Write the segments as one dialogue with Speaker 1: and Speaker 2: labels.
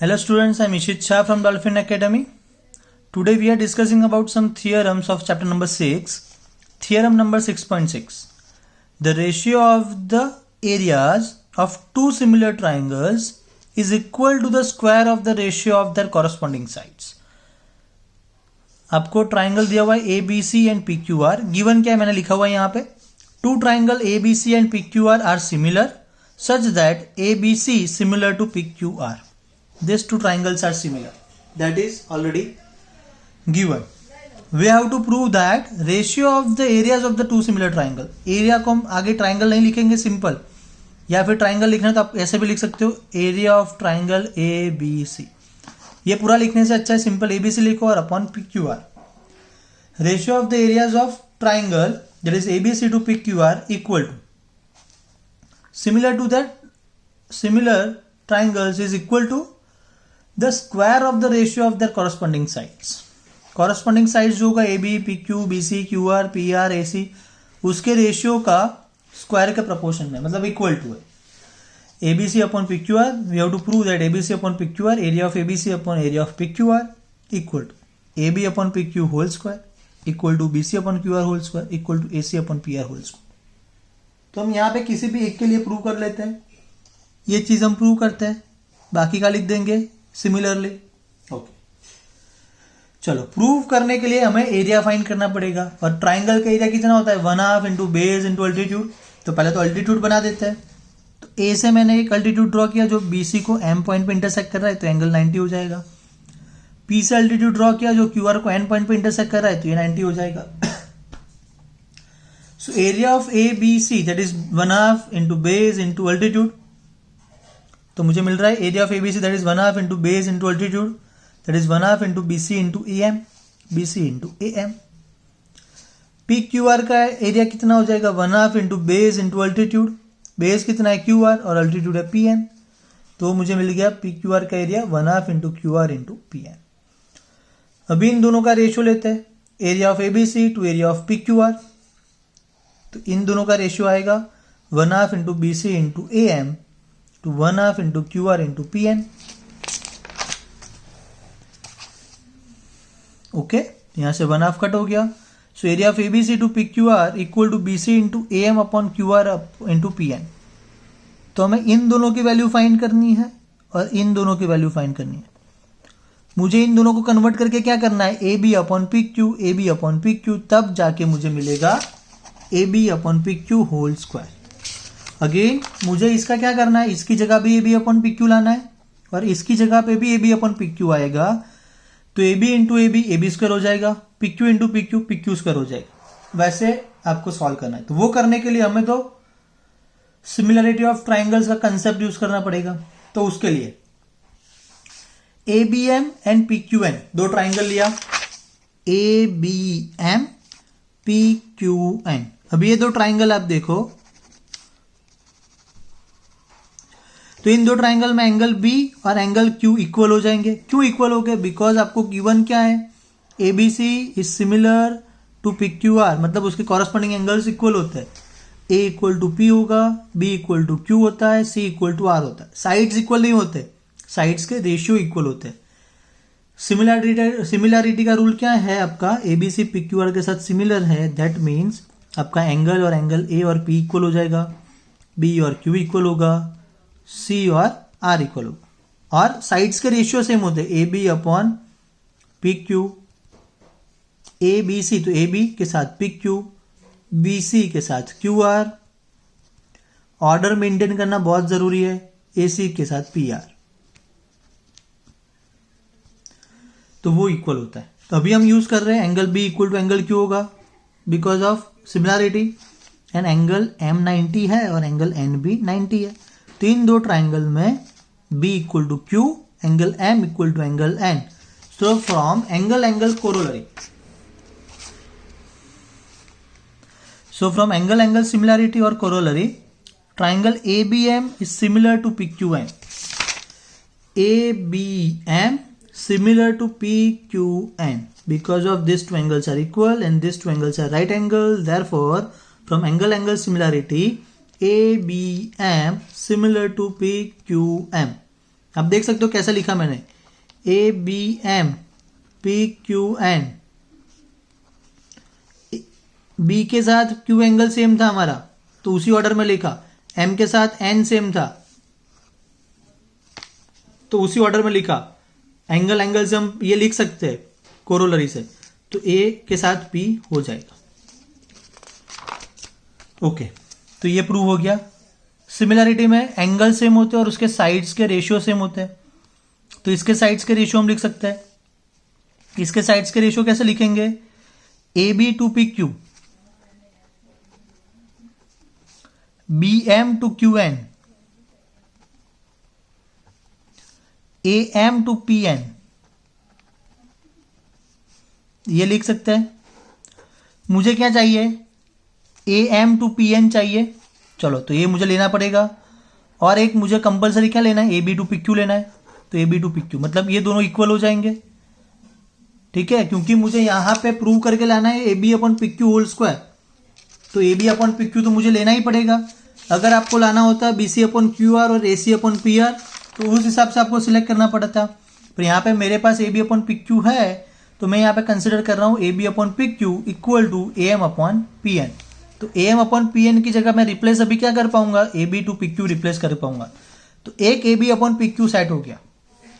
Speaker 1: Hello students, I am Ishit Shah from Dolphin Academy. Today we are discussing about some theorems of chapter number 6. Theorem number 6.6. The ratio of the areas of two similar triangles is equal to the square of the ratio of their corresponding sides. आपको triangle दिया हुआ है ABC and PQR. Given क्या है मैंने लिखा हुआ है यहाँ पे, two triangle ABC and PQR are similar such that ABC similar to PQR. These two triangles are similar. That is already given. We have to prove that ratio of the areas of the two similar triangle. Area को हम आगे triangle नहीं लिखेंगे simple, या फिर triangle लिखना तो आप ऐसे भी लिख सकते हो एरिया ऑफ ट्राइंगल ABC. ये पूरा लिखने से अच्छा है सिंपल ABC लिखो और upon PQR. Ratio of the areas of triangle that is ABC to PQR equal to similar to that similar triangles is equal to the square of the ratio of their corresponding sides. corresponding sides जो होगा AB, PQ, BC, QR, PR, AC उसके ratio का square के proportion में, मतलब equal to है. ABC upon PQR, we have to prove that ABC upon PQR, area of ABC upon area of PQR equal to AB upon PQ whole square equal to BC upon QR whole square equal to AC upon PR whole square. तो हम यहाँ पे किसी भी एक के लिए prove कर लेते हैं. ये चीज हम प्रूव करते हैं, बाकी का लिख देंगे सिमिलरली. ओके, चलो प्रूव करने के लिए हमें एरिया फाइंड करना पड़ेगा. और ट्राइंगल का एरिया कितना होता है, 1/2 इंटू बेस इंटू अल्टीट्यूड. तो पहले तो अल्टीट्यूड बना देते हैं. तो ए से मैंने एक अल्टीट्यूड ड्रॉ किया जो BC को M पॉइंट पे इंटरसेक्ट कर रहा है, तो एंगल 90 हो जाएगा. P से अल्टीट्यूड ड्रॉ किया जो QR को N पॉइंट पे इंटरसेक्ट कर रहा है, तो ये 90 हो जाएगा. So area of ABC that is 1/2 into base into altitude. तो मुझे मिल रहा है area of ABC that is 1/2 into base into altitude that is 1/2 into BC into AM, BC into AM. PQR का एरिया कितना हो जाएगा, 1/2 into base into altitude. Base कितना है QR और अल्टीट्यूड है PM. तो मुझे मिल गया PQR का area 1/2 into QR into PM. अभी इन दोनों का रेशियो लेते हैं, area of ABC to area of PQR. तो इन दोनों का रेशियो आएगा 1/2 into BC into AM to 1/2 into QR into PM. Okay, यहां से 1/2 कट हो गया. So area of ABC to PQR equal to BC into AM upon QR into PM. तो हमें इन दोनों की वैल्यू फाइंड करनी है और इन दोनों की वैल्यू फाइंड करनी है. मुझे इन दोनों को कन्वर्ट करके क्या करना है, AB upon PQ, AB upon PQ, तब जाके मुझे मिलेगा AB upon PQ whole square. Again मुझे इसका क्या करना है, इसकी जगह भी AB अपॉन PQ लाना है और इसकी जगह पे भी AB अपॉन PQ आएगा. तो AB into AB, AB square हो जाएगा, PQ into PQ, PQ square हो जाएगा. वैसे आपको सॉल्व करना है. तो वो करने के लिए हमें तो सिमिलरिटी ऑफ ट्राइंगल्स का कंसेप्ट यूज करना पड़ेगा. तो उसके लिए ABM एंड PQN दो ट्राइंगल लिया, ABM PQN. अभी ये दो ट्राइंगल आप देखो, तो इन दो ट्राइंगल में एंगल B और एंगल Q इक्वल हो जाएंगे. क्यों इक्वल हो गए, बिकॉज आपको गिवन क्या है, ABC is similar to PQR, मतलब उसके कॉरस्पॉन्डिंग एंगल्स इक्वल होते हैं. A इक्वल टू P होगा, B इक्वल टू Q होता है, C इक्वल टू R होता है. साइड्स इक्वल नहीं होते, साइड्स के रेशियो इक्वल होते हैं. सिमिलरिटी का रूल क्या है आपका, ABC PQR के साथ सिमिलर है, दैट मीन्स आपका एंगल और एंगल A और P इक्वल हो जाएगा, B और Q इक्वल होगा, C और R इक्वल होगा. और साइड्स के रेशियो सेम होते हैं, AB अपॉन PQ, ABC तो AB के साथ PQ, BC के साथ QR. ऑर्डर मेंटेन करना बहुत जरूरी है, AC के साथ PR. तो वो इक्वल होता है. तो अभी हम यूज कर रहे हैं angle B equal to angle Q होगा because of similarity. And angle M 90 है और एंगल N भी 90 है. तो इन दो ट्राइंगल में B equal to Q, angle M equal to angle N. So from angle corollary, so from angle similarity और corollary, triangle ABM is similar to PQN. ABM similar to PQN because of these two angles are equal and these two angles are right angle. Therefore, from angle similarity, ABM similar to PQM. अब देख सकते हो कैसा लिखा मैंने, A B M P Q N, B के साथ Q angle same था हमारा तो उसी ऑर्डर में लिखा, एम के साथ एन सेम था तो उसी ऑर्डर में लिखा, एंगल से हम ये लिख सकते हैं कोरोलरी से, तो ए के साथ पी हो जाएगा। ओके, तो ये प्रूव हो गया। सिमिलरिटी में एंगल सेम होते हैं और उसके साइड्स के रेशियो सेम होते हैं, तो इसके साइड्स के रेशियो हम लिख सकते हैं। इसके साइड्स के रेशियो कैसे लिखेंगे, A B to P Q, B M to Q N, A M to P N, ये लिख सकते हैं। मुझे क्या चाहिए, A M to P N चाहिए, चलो तो ये मुझे लेना पड़ेगा। और एक मुझे कंपलसरी क्या लेना है, A B to P Q लेना है, तो A B to P Q मतलब ये दोनों इक्वल हो जाएंगे, ठीक है, क्योंकि मुझे यहां पे प्रूव करके लाना है A B upon P Q whole square, तो A B upon P Q तो मुझे लेना ही पड़ेगा। अगर आपको लाना होता B C upon Q R और A C upon P R तो उस हिसाब से आपको सिलेक्ट करना पड़ता, पर यहाँ पे मेरे पास A B upon P Q है तो मैं यहाँ पे कंसिडर कर रहा हूँ A B upon P Q equal to A M upon P N. तो A M upon P N की जगह मैं रिप्लेस अभी क्या कर पाऊंगा, A B to P Q replace कर पाऊंगा, तो एक A B upon P Q set हो गया।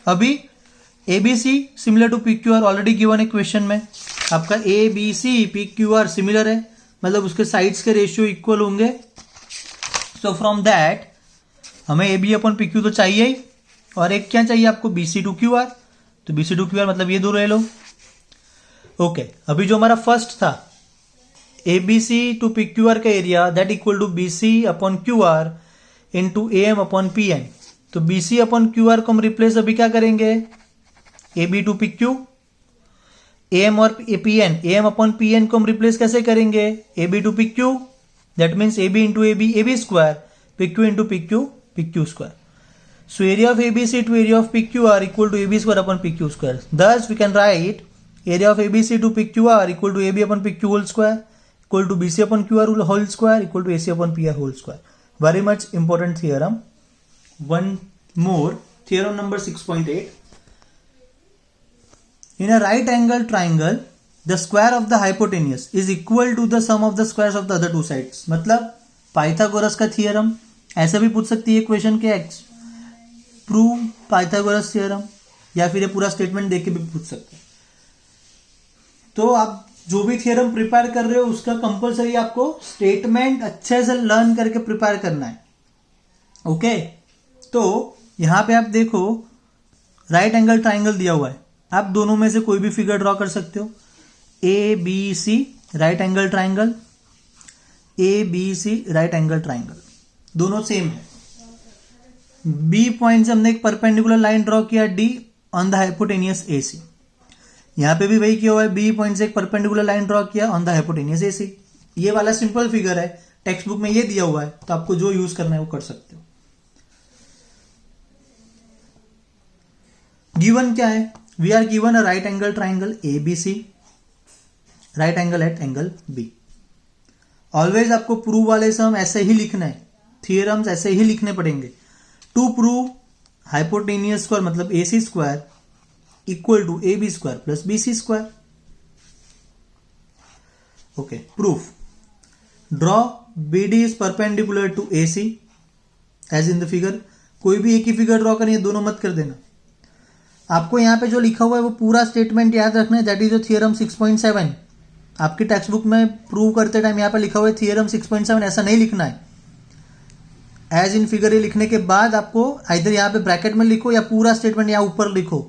Speaker 1: अभी A B C similar to P Q R already given है क्वेश्चन में, आपका A B C P Q R similar है, मतलब उसके साइड्स के रेशियो इक्वल होंगे। सो फ्रॉम दैट हमें A B upon P Q तो चाहिए ही, और एक क्या चाहिए आपको, B C to Q R, तो B C to Q R मतलब ये दो ले लो। ओके, अभी जो हमारा फर्स्ट था A B C to P Q R का area that equal to B C upon Q R into A M upon P N, तो B C upon Q R को हम रिप्लेस अभी क्या करेंगे, A B to P Q, A M और P N, A M upon P N को हम replace कैसे करेंगे, A B to P Q, that means A B into A B square, P Q into P Q square. So area of ABC to area of PQR equal to AB square upon PQ square. Thus we can write area of ABC to PQR equal to AB upon PQ whole square equal to BC upon QR whole square equal to AC upon PR whole square. Very much important theorem. One more, theorem number 6.8. In a right angle triangle, the square of the hypotenuse is equal to the sum of the squares of the other two sides. मतलब Pythagoras का theorem ऐसा भी पूछ सकती है question के, prove Pythagoras theorem, या फिर ये पूरा स्टेटमेंट देके भी पूछ सकते हैं। तो आप जो भी थ्योरम प्रिपेयर कर रहे हो उसका कंपलसरी आपको स्टेटमेंट अच्छे से लर्न करके प्रिपेयर करना है। ओके, तो यहां पे आप देखो राइट एंगल ट्राइंगल दिया हुआ है, आप दोनों में से कोई भी फिगर ड्रॉ कर सकते हो। A B C right angle triangle, A B C right angle triangle, दोनों सेम है। बी पॉइंट से हमने एक परपेंडिकुलर लाइन ड्रॉ किया D on the hypotenuse A C, यहां पे भी वही किया हुआ है, बी पॉइंट से एक परपेंडिकुलर लाइन ड्रॉ किया ऑन द हाइपोटेनियस ए सी। ये वाला सिंपल फिगर है, टेक्स्ट बुक में ये दिया हुआ है, तो आपको जो यूज करना है वो कर सकते हो। गिवन क्या है, we are given a right angle triangle A B C, right angle at angle B. Always आपको प्रूव वाले सम ऐसे ही लिखना है, थियरम्स ऐसे ही लिखने पड़ेंगे। टू प्रूव हाइपोटेनियस स्क्वायर मतलब A C square equal to A B square plus B C square. Okay, proof, draw B D is perpendicular to A C as in the figure. कोई भी एक ही figure draw करनी है, दोनों मत कर देना। आपको यहां पे जो लिखा हुआ है वो पूरा स्टेटमेंट याद रखना है, दैट इज द थियरम 6.7। आपकी टेक्स्ट बुक में प्रूव करते टाइम यहां पे लिखा हुआ है थियरम 6.7, ऐसा नहीं लिखना है। एज इन फिगर ये लिखने के बाद आपको इधर यहाँ पे ब्रैकेट में लिखो या पूरा स्टेटमेंट यहाँ ऊपर लिखो।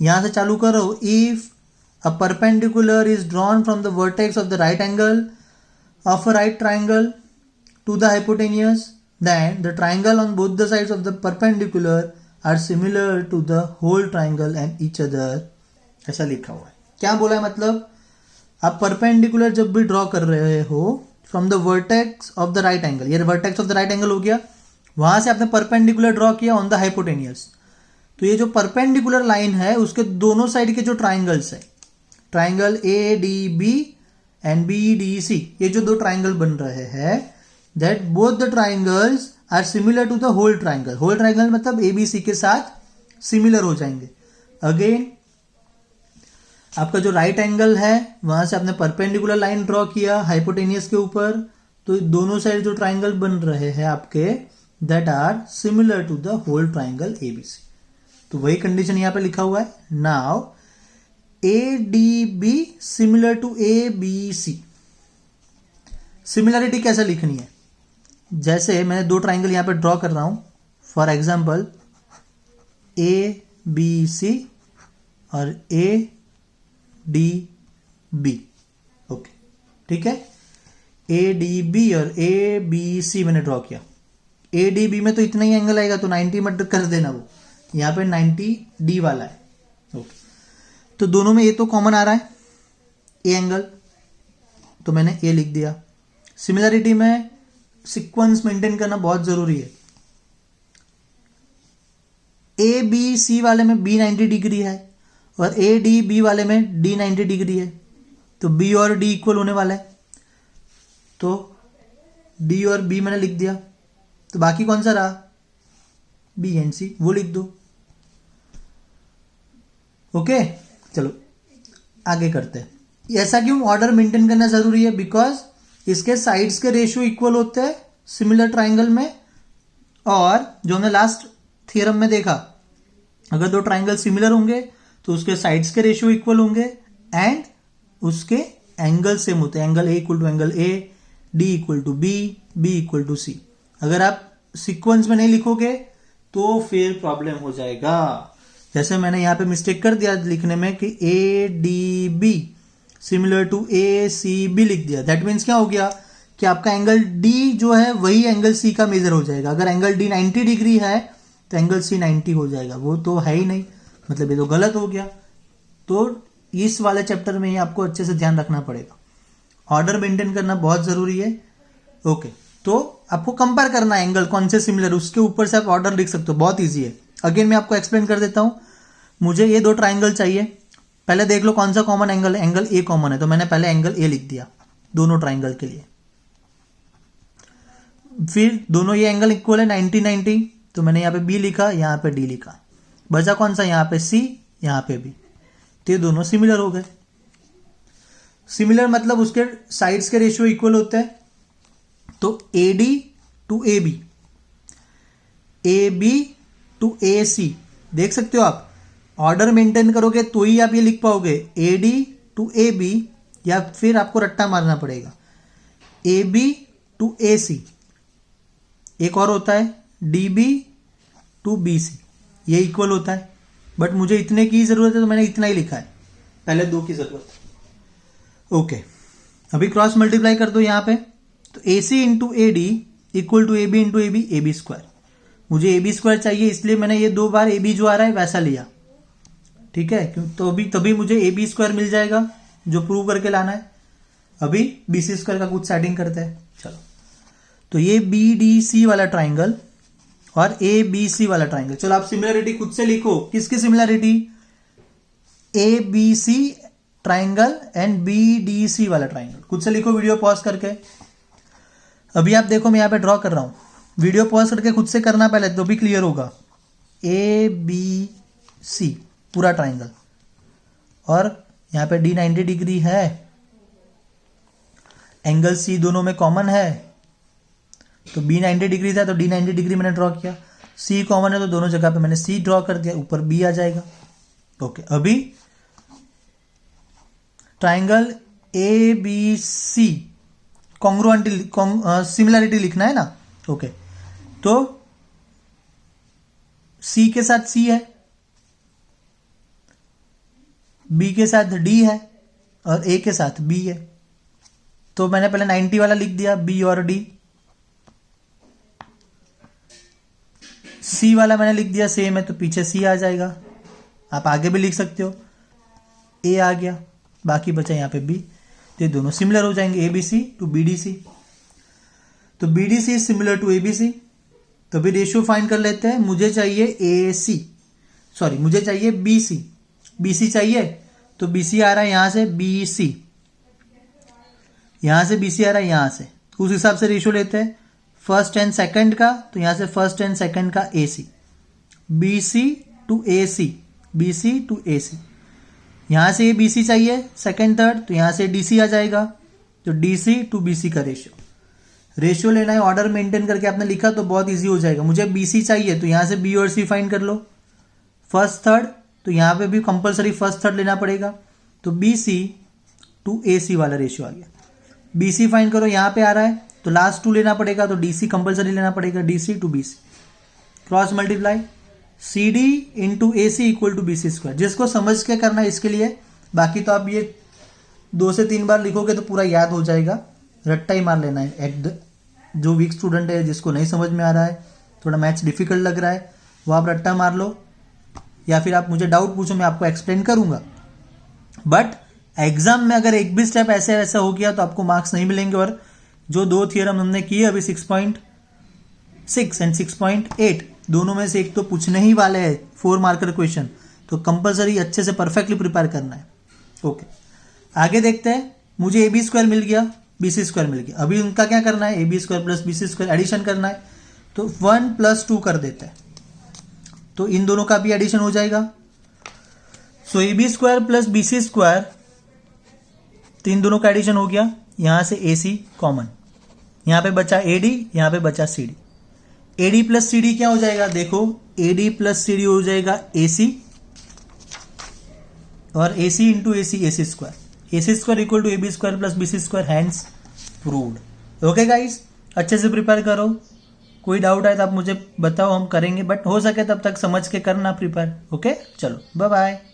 Speaker 1: यहां से चालू करो, if a perpendicular is drawn from the vertex of the right angle of a right triangle to the hypotenuse, then the triangle on both the sides of the perpendicular are similar to the whole triangle and each other, ऐसा लिखा हुआ है। क्या बोला है, मतलब आप perpendicular जब भी ड्रॉ कर रहे हो from the vertex of the right angle, ये vertex of the right angle हो गया, वहां से आपने परपेंडिकुलर ड्रॉ किया ऑन द हाइपोटेनियस, तो ये जो परपेंडिकुलर लाइन है उसके दोनों साइड के जो ट्राइंगल्स है, triangle A D B and B D C, ये जो दो ट्राइंगल बन रहे हैं, that both the triangles are similar to the whole triangle. Whole triangle मतलब ABC के साथ सिमिलर हो जाएंगे। अगेन आपका जो राइट एंगल है वहां से आपने परपेंडिकुलर लाइन ड्रॉ किया हाइपोटेनियस के ऊपर, तो दोनों साइड जो ट्राइंगल बन रहे हैं आपके that are similar to the whole triangle ABC। तो वही कंडीशन यहां पे लिखा हुआ है। Now ADB similar to ABC। Similarity कैसे लिखनी है, जैसे मैंने दो ट्राइंगल यहां पे ड्रॉ कर रहा हूं, फॉर एग्जांपल ABC और ADB। ओके ठीक है, ADB और ABC मैंने ड्रॉ किया। ADB में तो इतना ही एंगल आएगा, तो 90 मत कर देना, वो यहां पे 90D वाला है। ओके, तो दोनों में ए तो कॉमन आ रहा है, ए एंगल, तो मैंने ए लिख दिया। सिमिलरिटी में सीक्वेंस मेंटेन करना बहुत जरूरी है। ABC वाले में B 90 डिग्री है और ADB वाले में D 90 डिग्री है, तो B और D इक्वल होने वाला है, तो D और B मैंने लिख दिया। तो बाकी कौन सा रहा, B एंड C, वो लिख दो। ओके चलो आगे करते हैं। ऐसा क्यों ऑर्डर मेंटेन करना जरूरी है, बिकॉज इसके साइड्स के रेशियो इक्वल होते हैं सिमिलर ट्राइंगल में, और जो हमने लास्ट थ्योरम में देखा, अगर दो ट्राइंगल सिमिलर होंगे तो उसके साइड्स के रेशियो इक्वल होंगे एंड उसके एंगल सेम होते हैं। Angle A equal to angle A, D equal to B, B equal to C। अगर आप सीक्वेंस में नहीं लिखोगे तो फिर प्रॉब्लम हो जाएगा। जैसे मैंने यहां पे मिस्टेक कर दिया लिखने में कि ADB सिमिलर टू ACB लिख दिया। दैट मीन्स क्या हो गया कि आपका एंगल D जो है वही एंगल C का मेजर हो जाएगा। अगर एंगल D 90 डिग्री है तो एंगल C 90 हो जाएगा, वो तो है ही नहीं, मतलब ये तो गलत हो गया। तो इस वाले चैप्टर में ही आपको अच्छे से ध्यान रखना पड़ेगा, ऑर्डर मेंटेन करना बहुत जरूरी है। ओके, तो आपको कंपेयर करना है एंगल कौन से सिमिलर, उसके ऊपर से आप ऑर्डर लिख सकते हो, बहुत ईजी है। अगेन मैं आपको एक्सप्लेन कर देता हूं। मुझे ये दो ट्राइंगल चाहिए, पहले देख लो कौन सा कॉमन एंगल है। एंगल A कॉमन है, तो मैंने पहले एंगल A लिख दिया दोनों ट्राइंगल के लिए। फिर दोनों ये एंगल इक्वल है 90 90, तो मैंने यहाँ पे B लिखा, यहाँ पे D लिखा। बचा कौन सा, यहाँ पे C, यहाँ पे B, तो ये दोनों सिमिलर हो गए। सिमिलर मतलब उसके साइड्स के रेशियो इक्वल होते हैं, तो AD to AB, AB to AC। देख सकते हो आप, ऑर्डर मेंटेन करोगे तो ही आप ये लिख पाओगे, AD टू AB, या फिर आपको रट्टा मारना पड़ेगा AB टू AC। एक और होता है DB टू BC, ये इक्वल होता है, बट मुझे इतने की जरूरत है तो मैंने इतना ही लिखा है, पहले दो की जरूरत है। ओके, अभी क्रॉस मल्टीप्लाई कर दो यहाँ पे, तो AC into AD equal to AB into AB, AB square. मुझे AB स्क्वायर चाहिए, इसलिए मैंने ये दो बार AB जो आ रहा है वैसा लिया, ठीक है, तो अभी तभी मुझे AB स्क्वायर मिल जाएगा जो प्रूव करके लाना है। अभी BC स्क्वायर का कुछ सेटिंग करते हैं। चलो, तो ये BDC वाला ट्राइंगल और ABC वाला ट्राइंगल, चलो आप सिमिलरिटी खुद से लिखो। किसकी similarity, ABC triangle and BDC वाला ट्राइंगल, खुद से लिखो वीडियो पॉज करके। अभी आप देखो मैं यहां पे ड्रॉ कर रहा हूं, वीडियो पॉज करके खुद से करना पहले, तो भी क्लियर होगा। ABC पूरा ट्राइंगल, और यहां पे D 90 डिग्री है, एंगल C दोनों में कॉमन है, तो B 90 डिग्री था तो D 90 डिग्री मैंने ड्रॉ किया। C कॉमन है तो दोनों जगह पे मैंने C ड्रॉ कर दिया, ऊपर B आ जाएगा। ओके, अभी ट्राइंगल ABC कॉन्ग्रुएंट सिमिलरिटी लिखना है ना। ओके, तो C के साथ C है, B के साथ D है और A के साथ B है, तो मैंने पहले 90 वाला लिख दिया, B और D। C वाला मैंने लिख दिया सेम है, तो पीछे C आ जाएगा। आप आगे भी लिख सकते हो, A आ गया, बाकी बचा यहाँ पे B, तो ये दोनों सिमिलर हो जाएंगे, ABC टू BDC। तो BDC सिमिलर टू ABC, तो भी रेशियो फाइंड कर लेते हैं। मुझे चाहिए मुझे चाहिए BC चाहिए, तो BC आ रहा है यहां से, यहां से BC आ रहा है यहां से, उस हिसाब से रेशियो लेते हैं। फर्स्ट एंड सेकंड का, तो यहाँ से फर्स्ट एंड सेकंड का AC, BC to AC, BC to AC, यहाँ से ये BC चाहिए सेकंड थर्ड, तो यहाँ से DC आ जाएगा, तो DC टू BC का रेशियो लेना है, ऑर्डर मेंटेन करके आपने लिखा तो बहुत इजी हो जाएगा। मुझे BC चाहिए तो यहाँ से B और C फाइंड कर लो, फर्स्ट थर्ड, तो यहाँ पे भी कंपलसरी फर्स्ट थर्ड लेना पड़ेगा, तो BC टू AC वाला रेशियो आ गया। BC फाइंड करो, यहाँ पे आ रहा है तो लास्ट 2 लेना पड़ेगा, तो DC कंपलसरी लेना पड़ेगा, DC to BC, cross multiply, CD into AC equal to BC square. जिसको समझ के करना है इसके लिए, बाकी तो आप ये 2 से 3 बार लिखोगे तो पूरा याद हो जाएगा, रट्टा ही मार लेना है। जो वीक स्टूडेंट है, जिसको नहीं समझ में आ रहा है, थोड़ा मैथ्स डिफिकल्ट लग रहा है, वो आप रट्टा मार लो, या फिर आप मुझे डाउट पूछो, मैं आपको एक्सप्लेन करूंगा। बट एग्जाम में अगर एक भी स्टेप ऐसे वैसा हो गया तो आपको मार्क्स नहीं मिलेंगे। और जो 2 थियरम हमने किए अभी 6.6 एंड 6.8, दोनों में से एक तो पूछने ही वाले हैं 4 मार्कर क्वेश्चन, तो कंपलसरी अच्छे से परफेक्टली प्रिपेयर करना है। ओके, आगे देखते हैं। मुझे AB स्क्वायर मिल गया, BC स्क्वायर मिल गया, अभी उनका क्या करना है, AB square plus BC square addition करना है, तो 1 + 2 कर देते हैं, तो इन दोनों का भी एडिशन हो जाएगा। सो AB square plus BC square, तो इन दोनों का एडिशन हो गया, यहां से AC कॉमन, यहां पे बचा AD, यहां पे बचा CD। AD प्लस CD क्या हो जाएगा, देखो AD प्लस CD हो जाएगा AC, और AC into AC square, AC square equal to AB square plus BC square, hence proved. Okay guys, अच्छे से प्रिपेयर करो, कोई डाउट आए तो आप मुझे बताओ, हम करेंगे, बट हो सके तब तक समझ के करना प्रिपेयर। ओके, चलो बाय बाय।